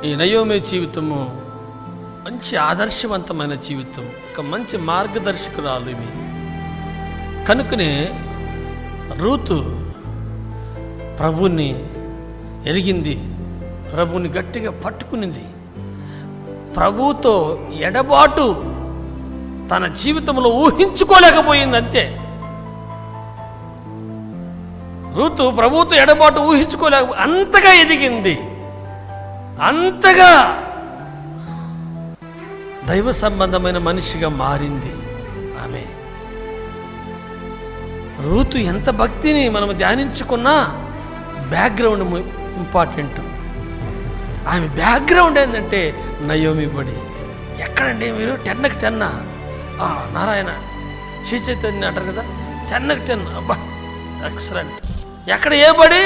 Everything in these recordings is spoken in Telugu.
ఈ నయోమి జీవితము మంచి ఆదర్శవంతమైన జీవితం, ఒక మంచి మార్గదర్శకురాలు ఇవి. కనుకనే రూతు ప్రభువుని ఎరిగింది, ప్రభువుని గట్టిగా పట్టుకునింది. ప్రభువుతో ఎడబాటు తన జీవితంలో ఊహించుకోలేకపోయింది. అంతే. రూతు ప్రభువుతో ఎడబాటు అంతగా ఎదిగింది, అంతగా దైవ సంబంధమైన మనిషిగా మారింది ఆమె. రూతు ఎంత భక్తిని మనం ధ్యానించుకున్నా బ్యాక్గ్రౌండ్ ఇంపార్టెంట్. ఆమె బ్యాక్గ్రౌండ్ ఏంటంటే నయోమి బడి. ఎక్కడండి మీరు? 10కి 10 నారాయణ శ్రీ చైతన్య అంటారు కదా, 10కి 10. అబ్బా ఎక్సలెంట్. ఎక్కడ ఏ బడి?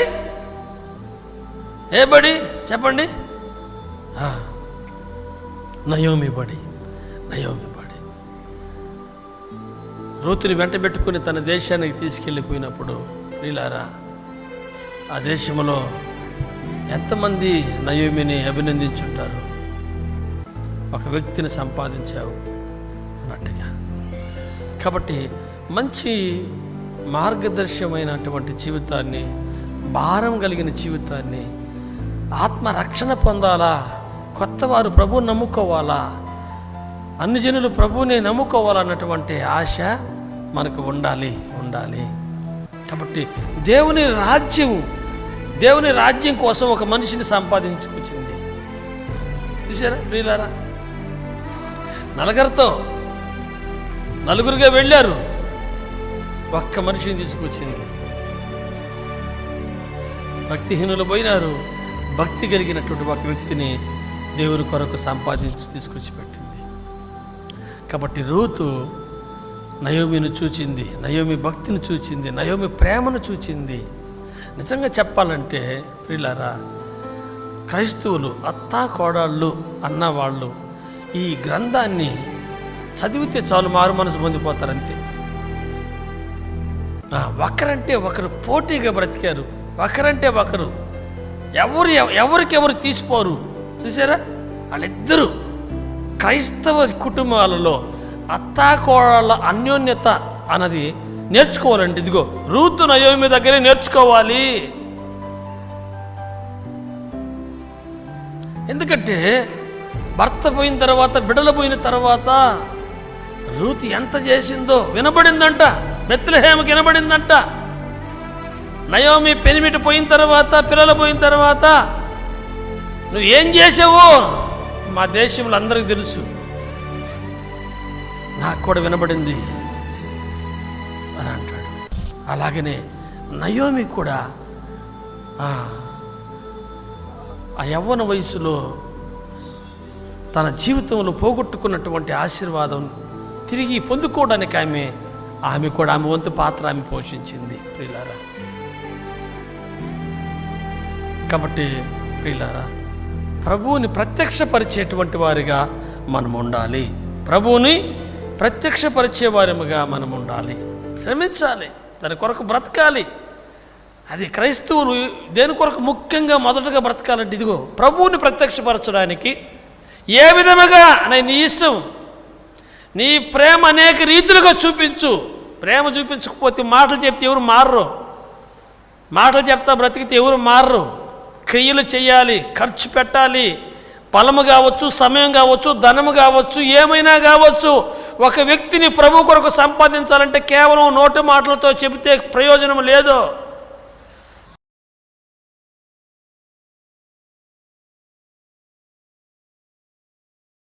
ఏ బడి చెప్పండి? నయోమి బడి. నయోమి బడి. రూతుని వెంట పెట్టుకుని తన దేశానికి తీసుకెళ్ళిపోయినప్పుడు ప్రియులారా, ఆ దేశంలో ఎంతమంది నయోమిని అభినందించుంటారు. ఒక వ్యక్తిని సంపాదించావు అన్నట్టుగా. కాబట్టి మంచి మార్గదర్శమైనటువంటి జీవితాన్ని, భారం కలిగిన జీవితాన్ని, ఆత్మరక్షణ పొందాలా, కొత్తవారు ప్రభువుని నమ్ముకోవాలా, అన్ని జనులు ప్రభువుని నమ్ముకోవాలన్నటువంటి ఆశ మనకు ఉండాలి. కాబట్టి దేవుని రాజ్యం కోసం ఒక మనిషిని సంపాదించుకొచ్చింది. చూసారా ప్రియులారా? నలుగురుగా వెళ్ళారు, ఒక్క మనిషిని తీసుకొచ్చింది. భక్తిహీనులు పోయినారు, భక్తి కలిగినటువంటి ఒక వ్యక్తిని దేవుని కొరకు సంపాదించి తీసుకొచ్చి పెట్టింది. కాబట్టి రూతు నయోమిని చూచింది, నయోమి భక్తిని చూచింది, నయోమి ప్రేమను చూచింది. నిజంగా చెప్పాలంటే ప్రియులారా, క్రైస్తవులు, అత్తా కోడళ్ళు అన్నవాళ్ళు ఈ గ్రంథాన్ని చదివితే చాలు మారు మనసు పొందిపోతారంతే. ఒకరంటే ఒకరు పోటీగా బ్రతికారు, ఒకరంటే ఒకరు ఎవరికెవరు తీసిపోరు. చూసారా? వాళ్ళిద్దరూ క్రైస్తవ కుటుంబాలలో అత్తాకోడళ్ళ అన్యోన్యత అన్నది నేర్చుకోవాలండి. ఇదిగో రూతు నయోమి దగ్గరే నేర్చుకోవాలి. ఎందుకంటే భర్త పోయిన తర్వాత, బిడ్డలు పోయిన తర్వాత రూతు ఎంత చేసిందో వినబడిందంట. బెత్లెహేముకి వినబడిందంట. నయోమి పెనిమిటి పోయిన తర్వాత, పిల్లలు పోయిన తర్వాత నువ్వు ఏం చేసావో మా దేశంలో అందరికీ తెలుసు, నాకు కూడా వినబడింది అని అంటాడు. అలాగనే నయోమి కూడా ఆ యవ్వన వయసులో తన జీవితంలో పోగొట్టుకున్నటువంటి ఆశీర్వాదం తిరిగి పొందుకోవడానికి ఆమె కూడా ఆమె వంతు పాత్ర ఆమె పోషించింది ప్రియులారా. కాబట్టి ప్రియులారా, ప్రభువుని ప్రత్యక్షపరిచేటువంటి వారిగా మనం ఉండాలి. ప్రభువుని ప్రత్యక్షపరిచే వారిగా మనం ఉండాలి. శ్రమించాలి, దాని కొరకు బ్రతకాలి. అది క్రైస్తవులు దేని కొరకు ముఖ్యంగా మొదటగా బ్రతకాలంటే ఇదిగో ప్రభువుని ప్రత్యక్షపరచడానికి. ఏ విధముగా నీ ఇష్టం, నీ ప్రేమ అనేక రీతులుగా చూపించు. ప్రేమ చూపించకపోతే మాటలు చెప్తే ఎవరు మారరు. మాటలు చెప్తా బ్రతికితే ఎవరు మారరు. క్రియలు చేయాలి, ఖర్చు పెట్టాలి. బలము కావచ్చు, సమయం కావచ్చు, ధనము కావచ్చు, ఏమైనా కావచ్చు. ఒక వ్యక్తిని ప్రభు కొరకు సంపాదించాలంటే కేవలం నోటి మాటలతో చెబితే ప్రయోజనం లేదు.